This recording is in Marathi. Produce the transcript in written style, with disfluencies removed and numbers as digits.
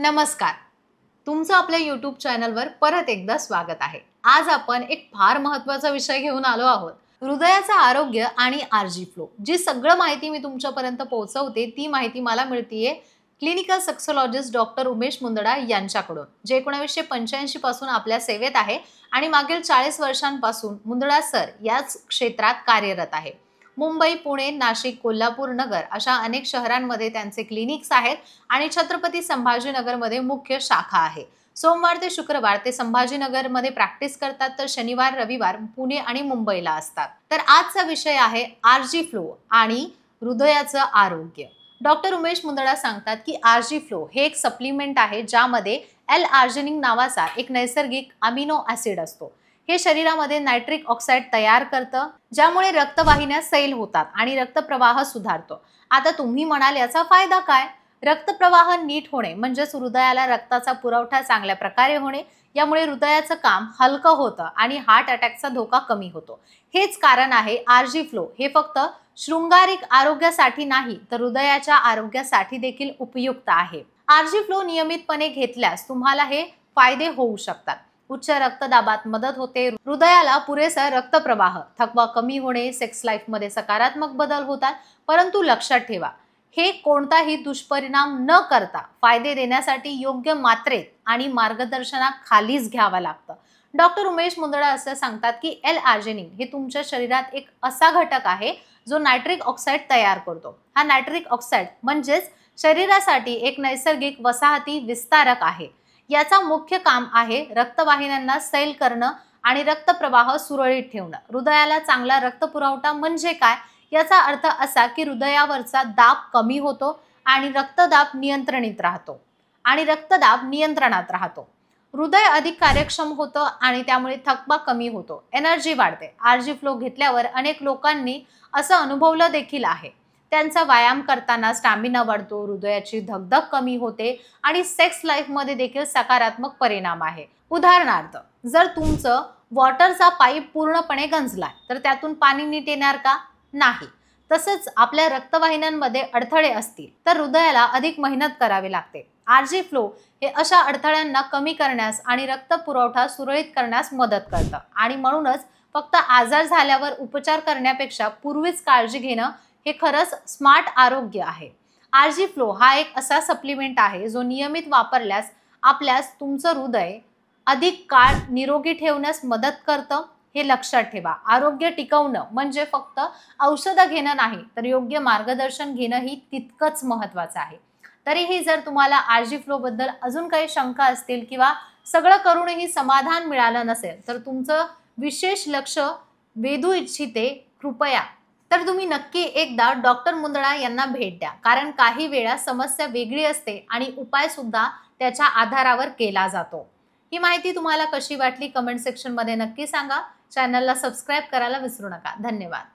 नमस्कार. तुमचं आपल्या YouTube चॅनलवर परत एकदा स्वागत आहे. आज आपण एक फार महत्त्वाचा विषय घेऊन आलो आहोत. हृदयाचं आरोग्य आणि आरजी फ्लो. जी सगळं माहिती मी तुमच्यापर्यंत पोहोचवते ती माहिती मला मिळतीये clinical sexologist doctor Umesh Mundada यांच्याकडून, जे 1985 पासून आपल्या सेवेत आहे आणि मागील 40 वर्षांपासून मुंदडा सर याच क्षेत्रात कार्यरत आहे. मुंबई, पुणे, नाशिक, कोल्हापूर, नगर अशा अनेक शहरांमध्ये त्यांचे क्लिनिक्स आहेत आणि छत्रपती संभाजीनगरमध्ये मुख्य शाखा आहे. सोमवार ते शुक्रवार ते संभाजीनगरमध्ये प्रॅक्टिस करतात, तर शनिवार रविवार पुणे आणि मुंबईला असतात. तर आजचा विषय आहे आरजी फ्लो आणि हृदयाचं आरोग्य. डॉक्टर उमेश मुंदडा सांगतात की आरजी फ्लो हे एक सप्लिमेंट आहे ज्यामध्ये एल आर्जिनिन नावाचा एक नैसर्गिक अमिनो ऍसिड असतो. हे शरीरामध्ये नायट्रिक ऑक्साईड तयार करतं, ज्यामुळे रक्तवाहिन्या सैल होतात आणि रक्तप्रवाह सुधारतो. आता तुम्ही म्हणाल याचा फायदा काय? रक्तप्रवाह नीट होणे म्हणजेच हृदयाला रक्ताचा पुरवठा चांगल्या प्रकारे होणे, यामुळे हृदयाचं काम हलकं होतं आणि हार्ट अटॅकचा धोका कमी होतो. हेच कारण आहे आरजी फ्लो हे फक्त शृंगारिक आरोग्यासाठी नाही, तर हृदयाच्या आरोग्यासाठी देखील उपयुक्त आहे. आरजी फ्लो नियमितपणे घेतल्यास तुम्हाला हे फायदे होऊ शकतात. उच्च रक्तदाबात मदत होते, हृदयाला पुरेसा रक्तप्रवाह, थकवा कमी होणे, सेक्स लाईफ मध्ये सकारात्मक बदल होतात. परंतु लक्षात ठेवा, हे कोणताही दुष्परिणाम न करता फायदे देण्यासाठी योग्य मात्रेत आणि मार्गदर्शनाखालीच घ्यावं लागतं. डॉक्टर उमेश मुंदडा असं सांगतात की एल आर्जिनिन हे तुमच्या शरीरात एक असा घटक आहे जो नायट्रिक ऑक्साईड तयार करतो. हा नायट्रिक ऑक्साईड म्हणजेच शरीरासाठी एक नैसर्गिक वसाहती विस्तारक आहे. याचा मुख्य काम आहे रक्तवाहिन्यांना सैल करणं आणि रक्तप्रवाह सुरळीत ठेवणं. हृदयाला चांगला रक्तपुरवठा म्हणजे काय? याचा अर्थ असा की हृदयावरचा दाब कमी होतो आणि रक्तदाब नियंत्रणात राहतो. हृदय अधिक कार्यक्षम होतं आणि त्यामुळे थकवा कमी होतो, एनर्जी वाढते. आरजी फ्लो घेतल्यावर अनेक लोकांनी असं अनुभवलं देखील आहे. त्यांचा व्यायाम करताना स्टॅमिना वाढतो, हृदयाची धगधग कमी होते आणि सेक्स लाईफ मध्ये देखील सकारात्मक परिणाम आहे. उदाहरणार्थ, जर तुमचं वॉटरचा पाईप पूर्णपणे गंजलाय तर त्यातून पाणी नीट येणार का? नाही. तसंच आपल्या रक्तवाहिन्यांमध्ये अडथळे असतील तर हृदयाला अधिक मेहनत करावी लागते. आरजी फ्लो हे अशा अडथळ्यांना कमी करण्यास आणि रक्त पुरवठा सुरळीत करण्यास मदत करतं आणि म्हणूनच फक्त आजार झाल्यावर उपचार करण्यापेक्षा पूर्वीच काळजी घेणं हे खरंच स्मार्ट आरोग्य आहे. आरजी फ्लो हा एक असा सप्लिमेंट आहे जो नियमित वापरल्यास आपल्यास तुमचं हृदय अधिक काळ निरोगी ठेवण्यास मदत करतं. हे लक्षात ठेवा. आरोग्य टिकवणं म्हणजे फक्त औषधं घेणं नाही, तर योग्य मार्गदर्शन घेणंही तितकंच महत्त्वाचं आहे. तरीही जर तुम्हाला आरजी फ्लो बद्दल अजून काही शंका असतील किंवा सगळं करूनही समाधान मिळालं नसेल तर तुमचं विशेष लक्ष वेधू इच्छिते कृपया, तर तुम्ही नक्की एकदा डॉक्टर मुंदडा यांना भेट द्या. कारण काही वेळा समस्या वेगळी असते आणि उपाय सुद्धा त्याच्या आधारावर केला जातो. ही माहिती तुम्हाला कशी वाटली कमेंट सेक्शन मध्ये नक्की सांगा. चॅनलला सबस्क्राईब करायला विसरू नका. धन्यवाद.